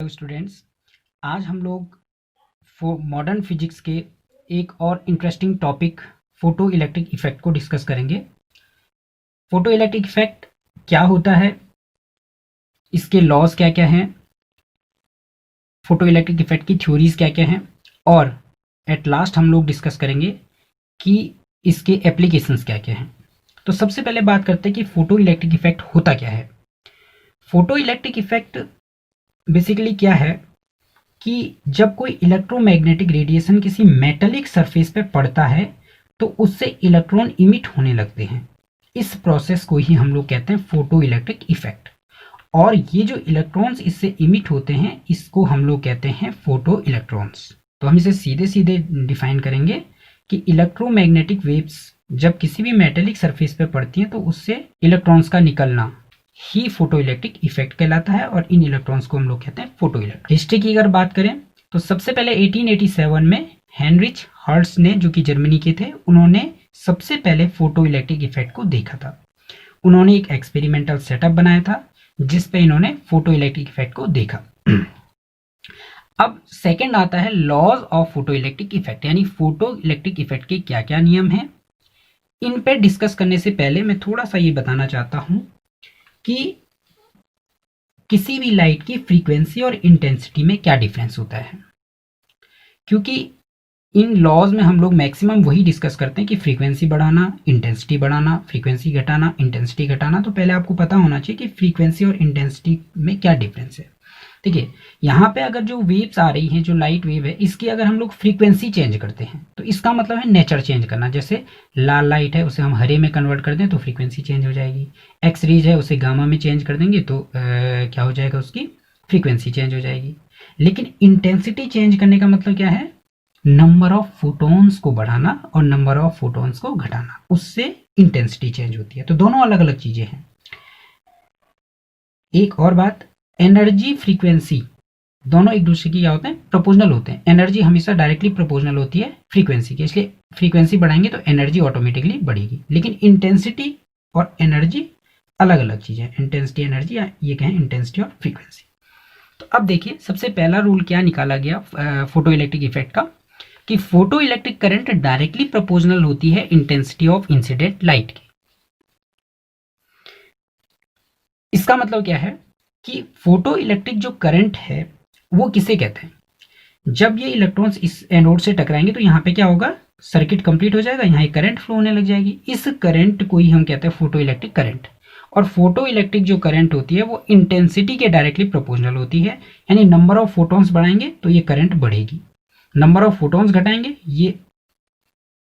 Students, आज हम लोग मॉडर्न फिजिक्स के एक और interesting topic photo electric effect को डिस्कस करेंगे। फोटो इलेक्ट्रिक इफेक्ट क्या होता है, इसके लॉज क्या क्या हैं, फोटो इलेक्ट्रिक इफेक्ट की थ्योरीज क्या क्या हैं, और एट लास्ट हम लोग डिस्कस करेंगे कि इसके एप्लीकेशंस क्या क्या हैं। तो सबसे पहले बात करते हैं कि फोटो इलेक्ट्रिक इफेक्ट होता क्या है। फोटो इलेक्ट्रिक इफेक्ट बेसिकली क्या है कि जब कोई इलेक्ट्रोमैग्नेटिक रेडिएशन किसी मेटेलिक सरफेस पे पड़ता है तो उससे इलेक्ट्रॉन इमिट होने लगते हैं। इस प्रोसेस को ही हम लोग कहते हैं फोटो इलेक्ट्रिक इफेक्ट। और ये जो इलेक्ट्रॉन्स इससे इमिट होते हैं इसको हम लोग कहते हैं फोटो इलेक्ट्रॉन्स। तो हम इसे सीधे सीधे डिफाइन करेंगे कि इलेक्ट्रोमैग्नेटिक वेव्स जब किसी भी मेटेलिक सरफेस पे पड़ती हैं तो उससे इलेक्ट्रॉन्स का निकलना ही फोटो इलेक्ट्रिक इफेक्ट कहलाता है, और इन इलेक्ट्रॉन्स को हम लोग कहते हैं फोटो इलेक्ट्रिक। हिस्ट्री की अगर बात करें तो सबसे पहले 1887 में हेनरिच हर्ट्ज ने, जो कि जर्मनी के थे, उन्होंने सबसे पहले फोटो इलेक्ट्रिक इफेक्ट को देखा था। उन्होंने एक एक्सपेरिमेंटल सेटअप बनाया था जिस पे इन्होंने फोटो इलेक्ट्रिक इफेक्ट को देखा। अब सेकंड आता है laws of photoelectric effect, यानी फोटो इलेक्ट्रिक इफेक्ट के क्या क्या नियम हैं। इन पे डिस्कस करने से पहले मैं थोड़ा सा ये बताना चाहता हूं कि किसी भी लाइट की फ्रीक्वेंसी और इंटेंसिटी में क्या डिफरेंस होता है, क्योंकि इन लॉज में हम लोग मैक्सिमम वही डिस्कस करते हैं कि फ्रीक्वेंसी बढ़ाना, इंटेंसिटी बढ़ाना, फ्रीक्वेंसी घटाना, इंटेंसिटी घटाना। तो पहले आपको पता होना चाहिए कि फ्रीक्वेंसी और इंटेंसिटी में क्या डिफरेंस है। देखिए, यहाँ पे अगर जो वेव्स आ रही हैं, जो लाइट वेव है, इसकी अगर हम लोग फ्रीक्वेंसी चेंज करते हैं तो इसका मतलब है नेचर चेंज करना। जैसे लाल लाइट है उसे हम हरे में कन्वर्ट कर दें तो फ्रीक्वेंसी चेंज हो जाएगी। एक्स रेज है उसे गामा में चेंज कर देंगे तो क्या हो जाएगा, उसकी फ्रीक्वेंसी चेंज हो जाएगी। लेकिन इंटेंसिटी चेंज करने का मतलब क्या है, नंबर ऑफ फोटॉन्स को बढ़ाना और नंबर ऑफ फोटॉन्स को घटाना, उससे इंटेंसिटी चेंज होती है। तो दोनों अलग अलग चीजें हैं। एक और बात, एनर्जी फ्रीक्वेंसी दोनों एक दूसरे की क्या होते हैं, प्रोपोर्शनल होते हैं। एनर्जी हमेशा डायरेक्टली प्रोपोर्शनल होती है फ्रीक्वेंसी के, इसलिए फ्रीक्वेंसी बढ़ाएंगे तो एनर्जी ऑटोमेटिकली बढ़ेगी। लेकिन इंटेंसिटी और एनर्जी अलग अलग चीजें हैं। इंटेंसिटी एनर्जी, या ये कहें इंटेंसिटी और फ्रीक्वेंसी। तो अब देखिए, सबसे पहला रूल क्या निकाला गया फोटो इलेक्ट्रिक इफेक्ट का, कि photo electric current directly proportional होती है इंटेंसिटी ऑफ इंसिडेंट लाइट की। इसका मतलब क्या है कि फोटो इलेक्ट्रिक जो करंट है वो किसे कहते हैं, जब ये इलेक्ट्रॉन्स इस एनोड से टकराएंगे तो यहाँ पे क्या होगा, सर्किट कंप्लीट हो जाएगा, यहाँ एक करंट फ्लो होने लग जाएगी। इस करंट को ही हम कहते हैं फोटो इलेक्ट्रिक करंट। और फोटो इलेक्ट्रिक जो करंट होती है वो इंटेंसिटी के डायरेक्टली प्रोपोर्शनल होती है, यानी नंबर ऑफ फोटॉन्स बढ़ाएंगे तो ये करंट बढ़ेगी, नंबर ऑफ फोटॉन्स घटाएंगे ये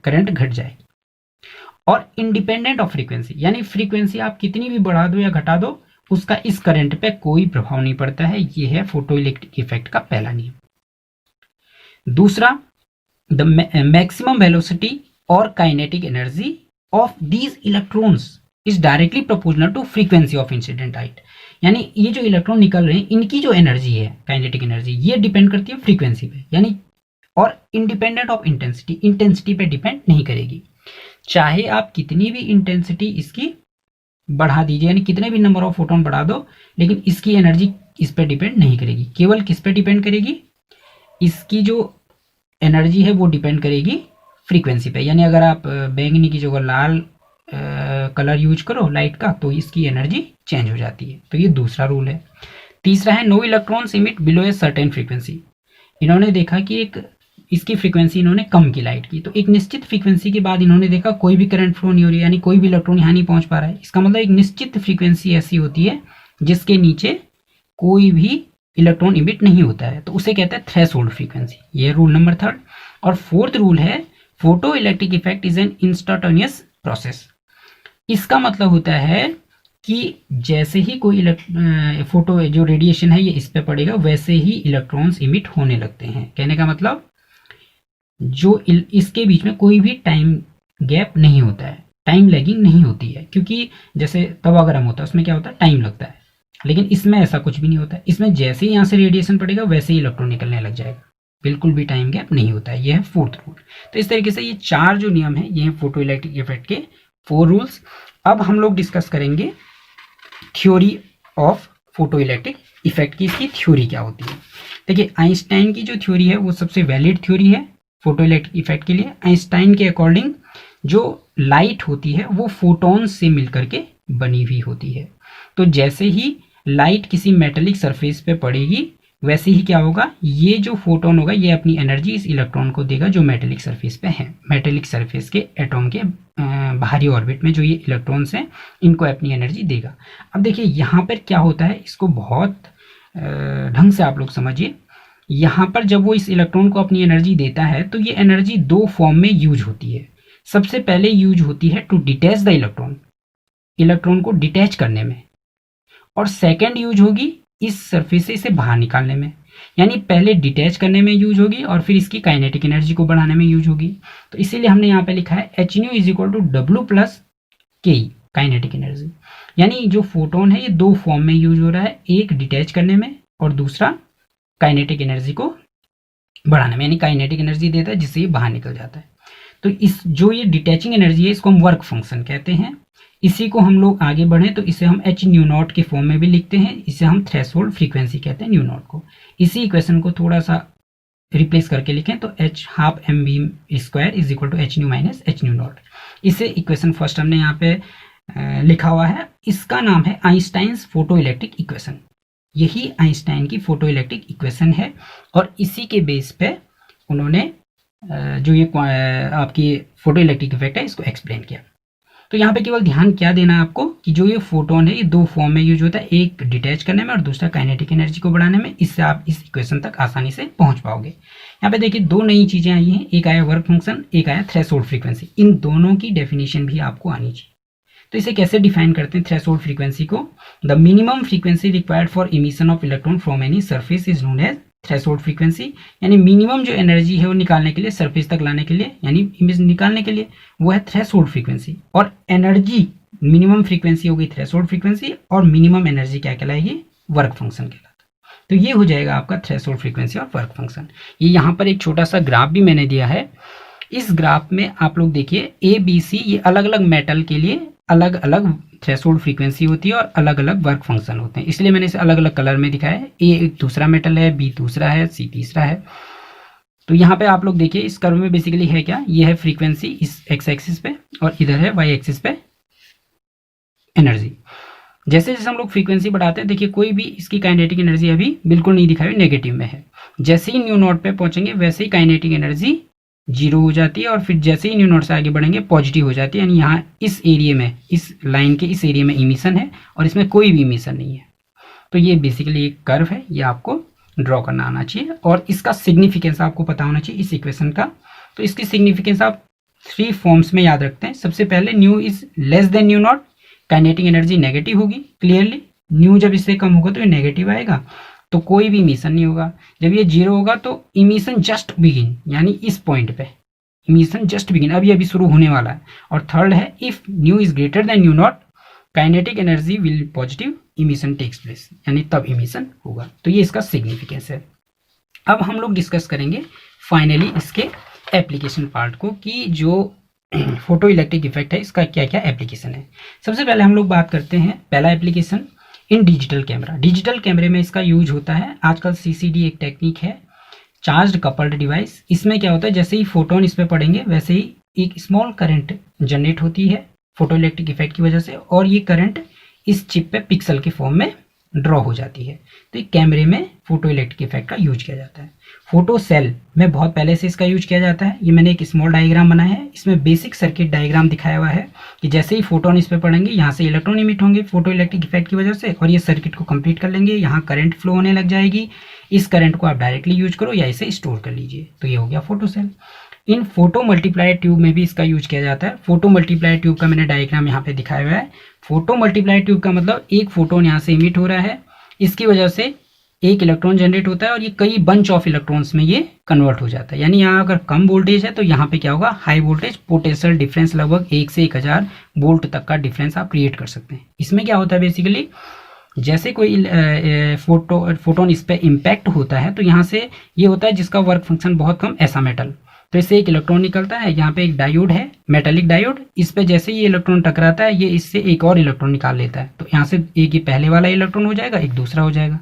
करंट घट जाएगी। और इंडिपेंडेंट ऑफ फ्रीक्वेंसी, यानी फ्रीक्वेंसी आप कितनी भी बढ़ा दो या घटा दो, उसका इस करंट पे कोई प्रभाव नहीं पड़ता है। ये है फोटो इलेक्ट्रिक इफेक्ट का पहला नियम। दूसरा, द मैक्सिमम वेलोसिटी और kinetic energy of these electrons is directly proportional to frequency of incident light, यानी ये जो इलेक्ट्रॉन निकल रहे हैं इनकी जो एनर्जी है, काइनेटिक एनर्जी, ये डिपेंड करती है फ्रीक्वेंसी पे, यानी और इंडिपेंडेंट ऑफ इंटेंसिटी, इंटेंसिटी पे डिपेंड नहीं करेगी। चाहे आप कितनी भी इंटेंसिटी इसकी बढ़ा दीजिए, यानी कितने भी नंबर ऑफ फोटोन बढ़ा दो, लेकिन इसकी एनर्जी इस पे डिपेंड नहीं करेगी। केवल किस पे डिपेंड करेगी, इसकी जो एनर्जी है वो डिपेंड करेगी फ्रीक्वेंसी पे। यानी अगर आप बैंगनी की जगह लाल कलर यूज करो लाइट का तो इसकी एनर्जी चेंज हो जाती है। तो ये दूसरा रूल है। तीसरा है no electrons emit below a certain frequency. इन्होंने देखा कि एक इसकी फ्रीक्वेंसी इन्होंने कम की लाइट की, तो एक निश्चित फ्रीक्वेंसी के बाद इन्होंने देखा कोई भी करंट फ्लो नहीं हो रही, यानी कोई भी इलेक्ट्रॉन यहाँ नहीं पहुंच पा रहा है। इसका मतलब एक निश्चित फ्रीक्वेंसी ऐसी होती है जिसके नीचे कोई भी इलेक्ट्रॉन इमिट नहीं होता है, तो उसे कहते हैं थ्रेशोल्ड फ्रीक्वेंसी। ये रूल नंबर थर्ड। और फोर्थ रूल है photo electric effect is an instantaneous process. इसका मतलब होता है कि जैसे ही कोई फोटो जो रेडिएशन है ये इस पे पड़ेगा वैसे ही इलेक्ट्रॉन्स इमिट होने लगते हैं। कहने का मतलब जो इसके बीच में कोई भी टाइम गैप नहीं होता है, टाइम लैगिंग नहीं होती है, क्योंकि जैसे तवा गर्म होता है उसमें क्या होता है, टाइम लगता है, लेकिन इसमें ऐसा कुछ भी नहीं होता है। इसमें जैसे ही यहाँ से रेडिएशन पड़ेगा वैसे ही इलेक्ट्रॉन निकलने लग जाएगा। बिल्कुल भी टाइम गैप नहीं होता है। यह है फोर्थ रूल। तो इस तरीके से ये 4 जो नियम है ये हैं फोटो इलेक्ट्रिक इफेक्ट के 4 रूल्स। अब हम लोग डिस्कस करेंगे theory of photoelectric effect की, इसकी थ्योरी क्या होती है। देखिए आइंस्टाइन की जो थ्योरी है वो सबसे वैलिड थ्योरी है फोटो इलेक्ट्रिक इफेक्ट के लिए। आइंस्टाइन के अकॉर्डिंग जो लाइट होती है वो फोटॉन से मिलकर के बनी हुई होती है। तो जैसे ही लाइट किसी मेटेलिक सरफेस पे पड़ेगी वैसे ही क्या होगा, ये जो फोटोन होगा ये अपनी एनर्जी इस इलेक्ट्रॉन को देगा जो मेटेलिक सरफेस पे है। मेटेलिक सरफेस के एटॉम के बाहरी ऑर्बिट में जो ये इलेक्ट्रॉन्स हैं इनको अपनी एनर्जी देगा। अब देखिए यहाँ पर क्या होता है, इसको बहुत ढंग से आप लोग समझिए। यहाँ पर जब वो इस इलेक्ट्रॉन को अपनी एनर्जी देता है तो ये एनर्जी 2 फॉर्म में यूज होती है। सबसे पहले यूज होती है to detach the electron, electron को डिटैच करने में, और सेकेंड यूज होगी इस सरफेस से इसे बाहर निकालने में। यानी पहले डिटैच करने में यूज होगी और फिर इसकी काइनेटिक एनर्जी को बढ़ाने में यूज होगी। तो इसीलिए हमने यहाँ पे लिखा है H nu is equal to W plus K kinetic energy. यानी जो फोटोन है ये 2 फॉर्म में यूज हो रहा है, एक डिटैच करने में और दूसरा काइनेटिक एनर्जी को बढ़ाने में। यानी काइनेटिक एनर्जी देता है जिससे ये बाहर निकल जाता है। तो इस जो ये डिटैचिंग एनर्जी है इसको हम वर्क फंक्शन कहते हैं। इसी को हम लोग आगे बढ़े तो इसे हम एच न्यू नॉट के फॉर्म में भी लिखते हैं। इसे हम थ्रेशोल्ड फ्रीक्वेंसी कहते हैं न्यू नॉट को। इसी इक्वेशन को थोड़ा सा रिप्लेस करके लिखें तो H half M B square is equal to H nu minus H nu naught. इसे इक्वेशन फर्स्ट हमने यहाँ पे लिखा हुआ है। इसका नाम है आइंस्टाइन्स फोटो इलेक्ट्रिक इक्वेशन। यही आइंस्टाइन की फोटो इलेक्ट्रिक इक्वेशन है और इसी के बेस पे उन्होंने जो ये आपकी फोटो इलेक्ट्रिक इफेक्ट है इसको एक्सप्लेन किया। तो यहाँ पे केवल ध्यान क्या देना है आपको कि जो ये फोटोन है ये 2 फॉर्म में यूज होता है, एक डिटैच करने में और दूसरा काइनेटिक एनर्जी को बढ़ाने में। इससे आप इस इक्वेशन तक आसानी से पहुंच पाओगे। यहाँ पे देखिए 2 नई चीजें आई हैं, एक आया वर्क फंक्शन, एक आया थ्रेशोल्ड फ्रीक्वेंसी। इन दोनों की डेफिनेशन भी आपको आनी चाहिए। तो इसे कैसे डिफाइन करते हैं थ्रेशोल्ड फ्रीक्वेंसी को, the minimum frequency required for emission of electron from any surface is known as threshold frequency. यानी मिनिमम जो एनर्जी है वो निकालने के लिए, सरफेस तक लाने के लिए, यानी इमेज निकालने के लिए, वो है थ्रेशोल्ड फ्रीक्वेंसी। और एनर्जी मिनिमम फ्रीक्वेंसी होगी थ्रेशोल्ड फ्रीक्वेंसी और मिनिमम एनर्जी क्या कहलाएगी, वर्क फंक्शन कहलाता। तो ये हो जाएगा आपका थ्रेशोल्ड फ्रीक्वेंसी और वर्क फंक्शन। ये यहाँ पर एक छोटा सा ग्राफ भी मैंने दिया है। इस ग्राफ में आप लोग देखिए ए बी सी ये अलग अलग मेटल के लिए अलग अलग थ्रेशोल्ड फ्रीक्वेंसी होती है और अलग अलग वर्क फंक्शन होते हैं, इसलिए मैंने इसे अलग अलग कलर में दिखाया है। ए एक दूसरा मेटल है, बी दूसरा है, सी तीसरा है। तो यहाँ पे आप लोग देखिए इस कर्व में बेसिकली है क्या, ये है फ्रीक्वेंसी इस एक्स एक्सिस पे और इधर है वाई एक्सिस पे एनर्जी। जैसे जैसे हम लोग फ्रीक्वेंसी बढ़ाते हैं देखिए कोई भी इसकी काइनेटिक एनर्जी अभी बिल्कुल नहीं दिखाई, नेगेटिव में है। जैसे ही न्यू नॉट पे पहुंचेंगे वैसे ही काइनेटिक एनर्जी 0 हो जाती है और फिर जैसे ही न्यू नॉट से आगे बढ़ेंगे पॉजिटिव हो जाती है। यानी यहाँ इस एरिया में, इस लाइन के इस एरिया में इमिशन है और इसमें कोई भी इमिशन नहीं है। तो ये बेसिकली एक कर्व है, ये आपको ड्रॉ करना आना चाहिए और इसका सिग्निफिकेंस आपको पता होना चाहिए इस इक्वेशन का। तो इसकी सिग्निफिकेंस आप 3 फॉर्म्स में याद रखते हैं। सबसे पहले new is less than nu naught, kinetic energy negative होगी क्लियरली। न्यू जब इससे कम होगा तो ये नेगेटिव आएगा, तो कोई भी इमिशन नहीं होगा। जब ये 0 होगा तो इमिशन जस्ट बिगिन, यानी इस पॉइंट पे इमिशन जस्ट बिगिन, अभी शुरू होने वाला है। और थर्ड है if nu is greater than nu naught kinetic energy will positive, emission takes place, यानी तब इमिशन होगा। तो ये इसका सिग्निफिकेंस है। अब हम लोग डिस्कस करेंगे फाइनली इसके एप्लीकेशन पार्ट को कि जो फोटो इलेक्ट्रिक इफेक्ट है इसका क्या क्या एप्लीकेशन है। सबसे पहले हम लोग बात करते हैं पहला application in digital camera. Digital कैमरे में इसका यूज होता है आजकल सीसीडी एक टेक्निक है, चार्ज्ड कपल्ड डिवाइस। इसमें क्या होता है जैसे ही फोटोन इस पे पड़ेंगे वैसे ही एक स्मॉल करंट जनरेट होती है फोटो इलेक्ट्रिक इफेक्ट की वजह से और ये करंट इस चिप पे पिक्सल के फॉर्म में ड्रॉ हो जाती है। तो एक कैमरे में फोटो इलेक्ट्रिक इफेक्ट का यूज किया जाता है। फोटो सेल में बहुत पहले से इसका यूज किया जाता है। ये मैंने एक स्मॉल डायग्राम बनाया है, इसमें बेसिक सर्किट डायग्राम दिखाया हुआ है कि जैसे ही फोटोन इस पे पड़ेंगे यहाँ से इलेक्ट्रॉन इमिट होंगे फोटो इलेक्ट्रिक इफेक्ट की वजह से और ये सर्किट को कंप्लीट कर लेंगे। यहाँ करंट फ्लो होने लग जाएगी, इस करंट को आप डायरेक्टली यूज करो या इसे स्टोर कर लीजिए। तो ये हो गया फोटो सेल। इन फोटो मल्टीप्लायर ट्यूब में भी इसका यूज किया जाता है। फोटो मल्टीप्लायर ट्यूब का मैंने डायग्राम यहाँ पे दिखाया हुआ है। फोटो मल्टीप्लायर ट्यूब का मतलब एक फोटोन यहाँ से इमिट हो रहा है, इसकी वजह से एक इलेक्ट्रॉन जनरेट होता है और ये कई बंच ऑफ इलेक्ट्रॉन्स में ये कन्वर्ट हो जाता है। यानी यहाँ अगर कम वोल्टेज है तो यहाँ पे क्या होगा, हाई वोल्टेज पोटेंशियल डिफरेंस लगभग 1 से 1000 वोल्ट तक का डिफरेंस आप क्रिएट कर सकते हैं। इसमें क्या होता है बेसिकली जैसे कोई फोटोन इस पे इम्पैक्ट होता है तो यहाँ से ये होता है जिसका वर्क फंक्शन बहुत कम, ऐसा मेटल, तो इससे एक इलेक्ट्रॉन निकलता है। यहाँ पे एक डायोड है, मेटेलिक डायोड, इस पे जैसे ये इलेक्ट्रॉन टकराता है ये इससे एक और इलेक्ट्रॉन निकाल लेता है, तो यहाँ से एक ये पहले वाला इलेक्ट्रॉन हो जाएगा, एक दूसरा हो जाएगा।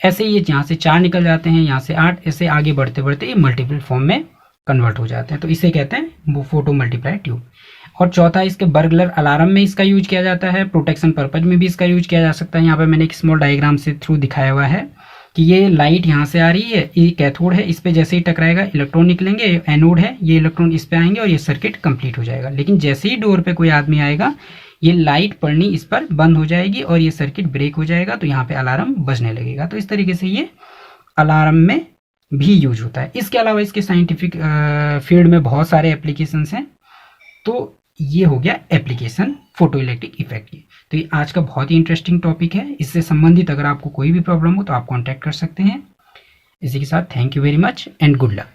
ऐसे ये यहाँ से 4 निकल जाते हैं, यहाँ से 8, ऐसे आगे बढ़ते बढ़ते ये मल्टीपल फॉर्म में कन्वर्ट हो जाते हैं, तो इसे कहते हैं वो फोटो मल्टीप्लाई ट्यूब। और चौथा, इसके बर्गलर अलार्म में इसका यूज किया जाता है, प्रोटेक्शन पर्पज में भी इसका यूज किया जा सकता है। यहाँ पे मैंने एक स्मॉल डायग्राम से थ्रू दिखाया हुआ है कि ये लाइट यहाँ से आ रही है, ये कैथोड है, इस पे जैसे ही टकराएगा इलेक्ट्रॉन निकलेंगे, एनोड है, ये इलेक्ट्रॉन इस पे आएंगे और ये सर्किट कंप्लीट हो जाएगा। लेकिन जैसे ही डोर पे कोई आदमी आएगा ये लाइट पड़नी इस पर बंद हो जाएगी और ये सर्किट ब्रेक हो जाएगा, तो यहाँ पे अलार्म बजने लगेगा। तो इस तरीके से ये अलार्म में भी यूज होता है। इसके अलावा इसके साइंटिफिक फील्ड में बहुत सारे एप्लीकेशंस हैं। तो ये हो गया एप्लीकेशन फोटो इलेक्ट्रिक इफेक्ट की। तो ये आज का बहुत ही इंटरेस्टिंग टॉपिक है। इससे संबंधित अगर आपको कोई भी प्रॉब्लम हो तो आप कॉन्टैक्ट कर सकते हैं। इसी के साथ thank you very much and good luck.